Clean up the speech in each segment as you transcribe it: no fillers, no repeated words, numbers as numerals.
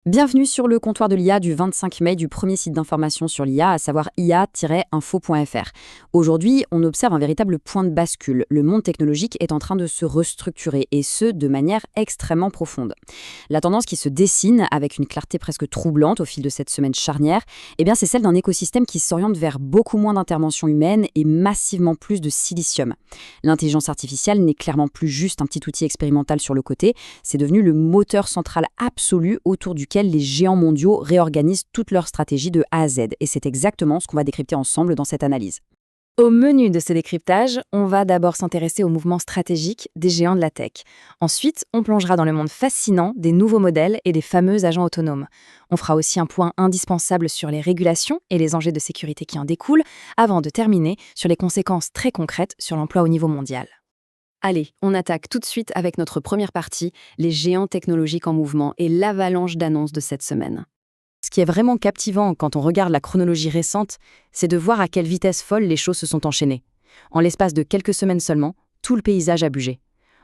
Bienvenue sur le comptoir de l'IA du 25 mai du premier site d'information sur l'IA, à savoir ia-info.fr. Aujourd'hui, on observe un véritable point de bascule. Le monde technologique est en train de se restructurer, et ce, de manière extrêmement profonde. La tendance qui se dessine, avec une clarté presque troublante au fil de cette semaine charnière, c'est celle d'un écosystème qui s'oriente vers beaucoup moins d'interventions humaines et massivement plus de silicium. L'intelligence artificielle n'est clairement plus juste un petit outil expérimental sur le côté, c'est devenu le moteur central absolu autour duquel les géants mondiaux réorganisent toute leur stratégie de A à Z. Et c'est exactement ce qu'on va décrypter ensemble dans cette analyse. Au menu de ce décryptage, on va d'abord s'intéresser aux mouvements stratégiques des géants de la tech. Ensuite, on plongera dans le monde fascinant des nouveaux modèles et des fameux agents autonomes. On fera aussi un point indispensable sur les régulations et les enjeux de sécurité qui en découlent, avant de terminer sur les conséquences très concrètes sur l'emploi au niveau mondial. Allez, on attaque tout de suite avec notre première partie, les géants technologiques en mouvement et l'avalanche d'annonces de cette semaine. Ce qui est vraiment captivant quand on regarde la chronologie récente, c'est de voir à quelle vitesse folle les choses se sont enchaînées. En l'espace de quelques semaines seulement, tout le paysage a bougé.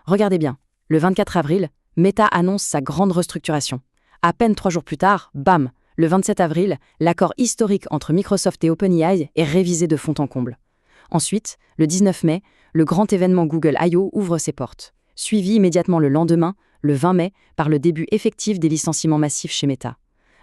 Regardez bien, le 24 avril, Meta annonce sa grande restructuration. À peine 3 jours plus tard, bam, le 27 avril, l'accord historique entre Microsoft et OpenAI est révisé de fond en comble. Ensuite, le 19 mai, le grand événement Google I.O. ouvre ses portes, suivi immédiatement le lendemain, le 20 mai, par le début effectif des licenciements massifs chez Meta.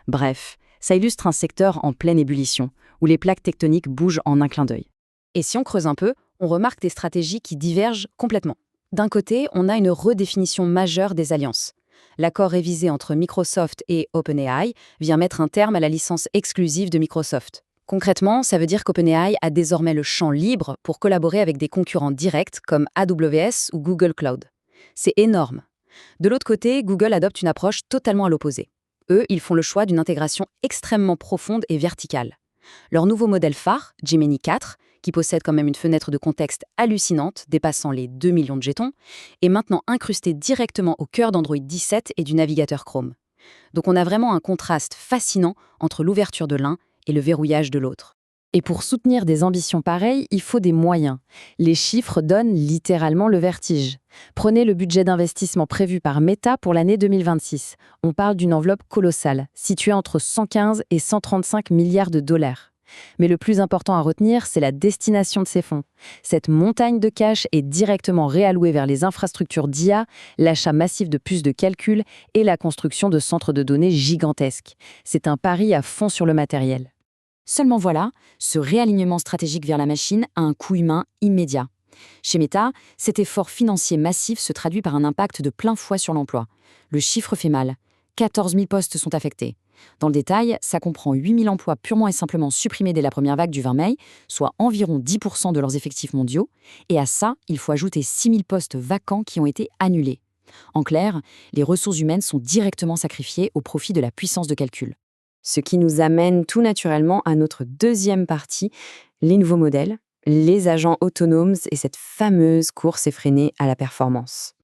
Bref, ça illustre un secteur en pleine ébullition, où les plaques tectoniques bougent en un clin d'œil. Et si on creuse un peu, on remarque des stratégies qui divergent complètement. D'un côté, on a une redéfinition majeure des alliances. L'accord révisé entre Microsoft et OpenAI vient mettre un terme à la licence exclusive de Microsoft. Concrètement, ça veut dire qu'OpenAI a désormais le champ libre pour collaborer avec des concurrents directs comme AWS ou Google Cloud. C'est énorme. De l'autre côté, Google adopte une approche totalement à l'opposé. Eux, ils font le choix d'une intégration extrêmement profonde et verticale. Leur nouveau modèle phare, Gemini 4, qui possède quand même une fenêtre de contexte hallucinante dépassant les 2 millions de jetons, est maintenant incrusté directement au cœur d'Android 17 et du navigateur Chrome. Donc on a vraiment un contraste fascinant entre l'ouverture de l'un et le verrouillage de l'autre. Et pour soutenir des ambitions pareilles, il faut des moyens. Les chiffres donnent littéralement le vertige. Prenez le budget d'investissement prévu par Meta pour l'année 2026. On parle d'une enveloppe colossale, située entre 115 et 135 milliards de dollars. Mais le plus important à retenir, c'est la destination de ces fonds. Cette montagne de cash est directement réallouée vers les infrastructures d'IA, l'achat massif de puces de calcul et la construction de centres de données gigantesques. C'est un pari à fond sur le matériel. Seulement voilà, ce réalignement stratégique vers la machine a un coût humain immédiat. Chez Meta, cet effort financier massif se traduit par un impact de plein fouet sur l'emploi. Le chiffre fait mal. 14 000 postes sont affectés. Dans le détail, ça comprend 8 000 emplois purement et simplement supprimés dès la première vague du 20 mai, soit environ 10% de leurs effectifs mondiaux. Et à ça, il faut ajouter 6 000 postes vacants qui ont été annulés. En clair, les ressources humaines sont directement sacrifiées au profit de la puissance de calcul. Ce qui nous amène tout naturellement à notre deuxième partie, les nouveaux modèles, les agents autonomes et cette fameuse course effrénée à la performance.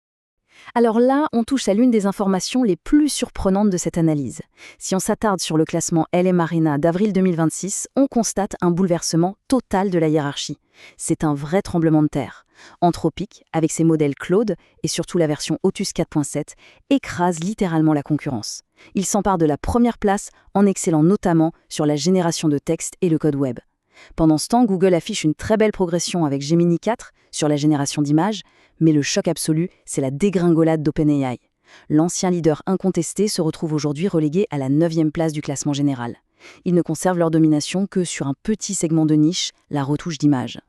Alors là, on touche à l'une des informations les plus surprenantes de cette analyse. Si on s'attarde sur le classement LM-Arena d'avril 2026, on constate un bouleversement total de la hiérarchie. C'est un vrai tremblement de terre. Anthropic, avec ses modèles Claude et surtout la version Otus 4.7, écrase littéralement la concurrence. Il s'empare de la première place en excellant notamment sur la génération de texte et le code web. Pendant ce temps, Google affiche une très belle progression avec Gemini 4 sur la génération d'images, mais le choc absolu, c'est la dégringolade d'OpenAI. L'ancien leader incontesté se retrouve aujourd'hui relégué à la 9e place du classement général. Ils ne conservent leur domination que sur un petit segment de niche, la retouche d'image.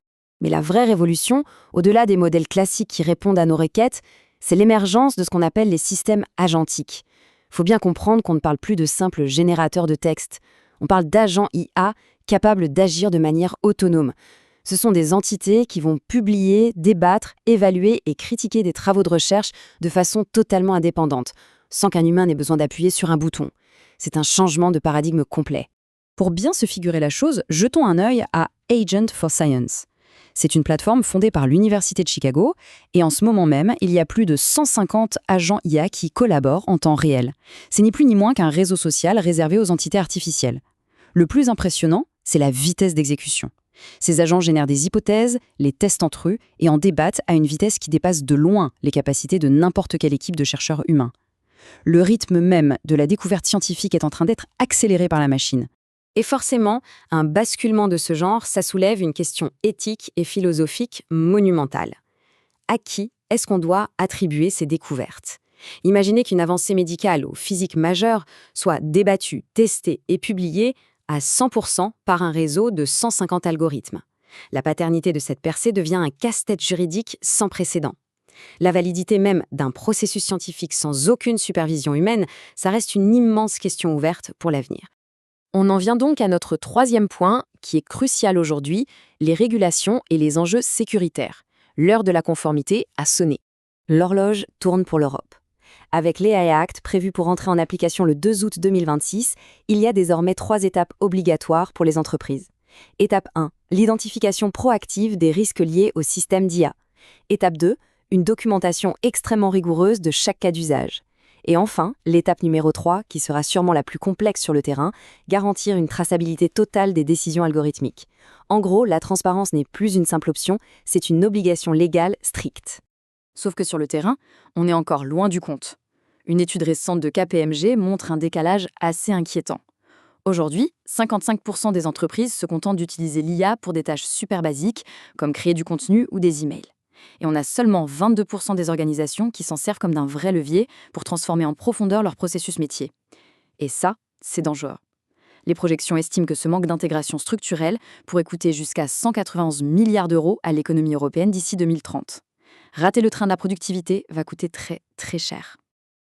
Mais la vraie révolution, au-delà des modèles classiques qui répondent à nos requêtes, c'est l'émergence de ce qu'on appelle les systèmes agentiques. Faut bien comprendre qu'on ne parle plus de simples générateurs de texte. On parle d'agents IA capables d'agir de manière autonome. Ce sont des entités qui vont publier, débattre, évaluer et critiquer des travaux de recherche de façon totalement indépendante, sans qu'un humain n'ait besoin d'appuyer sur un bouton. C'est un changement de paradigme complet. Pour bien se figurer la chose, jetons un œil à Agent for Science. C'est une plateforme fondée par l'Université de Chicago et en ce moment même, il y a plus de 150 agents IA qui collaborent en temps réel. C'est ni plus ni moins qu'un réseau social réservé aux entités artificielles. Le plus impressionnant, c'est la vitesse d'exécution. Ces agents génèrent des hypothèses, les testent entre eux et en débattent à une vitesse qui dépasse de loin les capacités de n'importe quelle équipe de chercheurs humains. Le rythme même de la découverte scientifique est en train d'être accéléré par la machine. Et forcément, un basculement de ce genre, ça soulève une question éthique et philosophique monumentale. À qui est-ce qu'on doit attribuer ces découvertes? Imaginez qu'une avancée médicale ou physique majeure soit débattue, testée et publiée à 100% par un réseau de 150 algorithmes. La paternité de cette percée devient un casse-tête juridique sans précédent. La validité même d'un processus scientifique sans aucune supervision humaine, ça reste une immense question ouverte pour l'avenir. On en vient donc à notre troisième point, qui est crucial aujourd'hui, les régulations et les enjeux sécuritaires. L'heure de la conformité a sonné. L'horloge tourne pour l'Europe. Avec l'AI Act, prévu pour entrer en application le 2 août 2026, il y a désormais 3 étapes obligatoires pour les entreprises. Étape 1, l'identification proactive des risques liés au système d'IA. Étape 2, une documentation extrêmement rigoureuse de chaque cas d'usage. Et enfin, l'étape numéro 3, qui sera sûrement la plus complexe sur le terrain, garantir une traçabilité totale des décisions algorithmiques. En gros, la transparence n'est plus une simple option, c'est une obligation légale stricte. Sauf que sur le terrain, on est encore loin du compte. Une étude récente de KPMG montre un décalage assez inquiétant. Aujourd'hui, 55% des entreprises se contentent d'utiliser l'IA pour des tâches super basiques, comme créer du contenu ou des emails. Et on a seulement 22% des organisations qui s'en servent comme d'un vrai levier pour transformer en profondeur leur processus métier. Et ça, c'est dangereux. Les projections estiment que ce manque d'intégration structurelle pourrait coûter jusqu'à 191 milliards d'euros à l'économie européenne d'ici 2030. Rater le train de la productivité va coûter très, très cher.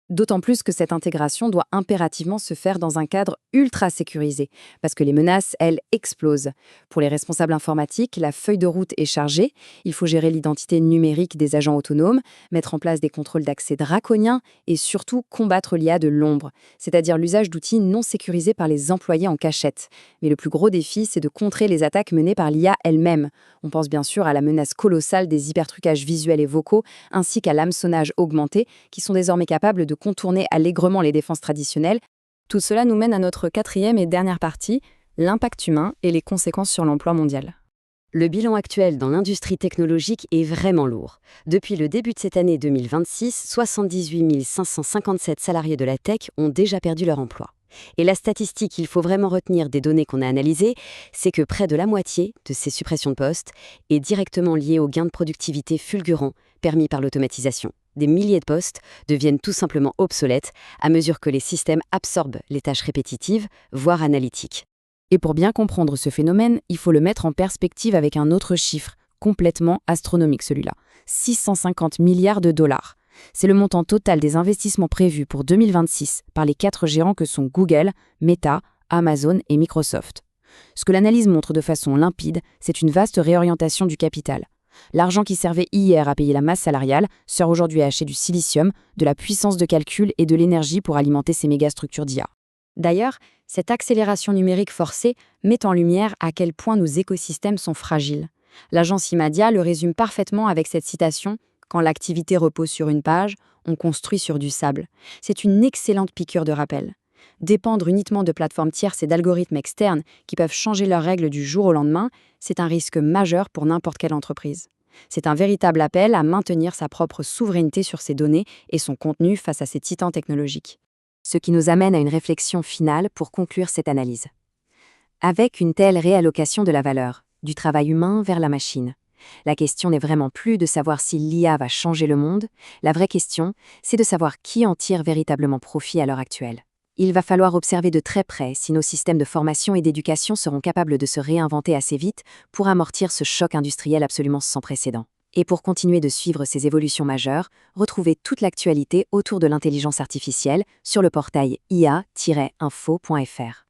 D'autant plus que cette intégration doit impérativement se faire dans un cadre ultra sécurisé, parce que les menaces, elles, explosent. Pour les responsables informatiques, la feuille de route est chargée, il faut gérer l'identité numérique des agents autonomes, mettre en place des contrôles d'accès draconiens et surtout combattre l'IA de l'ombre, c'est-à-dire l'usage d'outils non sécurisés par les employés en cachette. Mais le plus gros défi, c'est de contrer les attaques menées par l'IA elle-même. On pense bien sûr à la menace colossale des hypertrucages visuels et vocaux, ainsi qu'à l'hameçonnage augmenté, qui sont désormais capables de contourner allègrement les défenses traditionnelles. Tout cela nous mène à notre quatrième et dernière partie, l'impact humain et les conséquences sur l'emploi mondial. Le bilan actuel dans l'industrie technologique est vraiment lourd. Depuis le début de cette année 2026, 78 557 salariés de la tech ont déjà perdu leur emploi. Et la statistique qu'il faut vraiment retenir des données qu'on a analysées, c'est que près de la moitié de ces suppressions de postes est directement liée aux gains de productivité fulgurants permis par l'automatisation. Des milliers de postes deviennent tout simplement obsolètes à mesure que les systèmes absorbent les tâches répétitives, voire analytiques. Et pour bien comprendre ce phénomène, il faut le mettre en perspective avec un autre chiffre, complètement astronomique celui-là, 650 milliards de dollars. C'est le montant total des investissements prévus pour 2026 par les 4 géants que sont Google, Meta, Amazon et Microsoft. Ce que l'analyse montre de façon limpide, c'est une vaste réorientation du capital. L'argent qui servait hier à payer la masse salariale sert aujourd'hui à acheter du silicium, de la puissance de calcul et de l'énergie pour alimenter ces mégastructures d'IA. D'ailleurs, cette accélération numérique forcée met en lumière à quel point nos écosystèmes sont fragiles. L'agence Imadia le résume parfaitement avec cette citation « Quand l'activité repose sur une page, on construit sur du sable ». C'est une excellente piqûre de rappel. Dépendre uniquement de plateformes tierces et d'algorithmes externes qui peuvent changer leurs règles du jour au lendemain, c'est un risque majeur pour n'importe quelle entreprise. C'est un véritable appel à maintenir sa propre souveraineté sur ses données et son contenu face à ces titans technologiques. Ce qui nous amène à une réflexion finale pour conclure cette analyse. Avec une telle réallocation de la valeur, du travail humain vers la machine, la question n'est vraiment plus de savoir si l'IA va changer le monde, la vraie question, c'est de savoir qui en tire véritablement profit à l'heure actuelle. Il va falloir observer de très près si nos systèmes de formation et d'éducation seront capables de se réinventer assez vite pour amortir ce choc industriel absolument sans précédent. Et pour continuer de suivre ces évolutions majeures, retrouvez toute l'actualité autour de l'intelligence artificielle sur le portail ia-info.fr.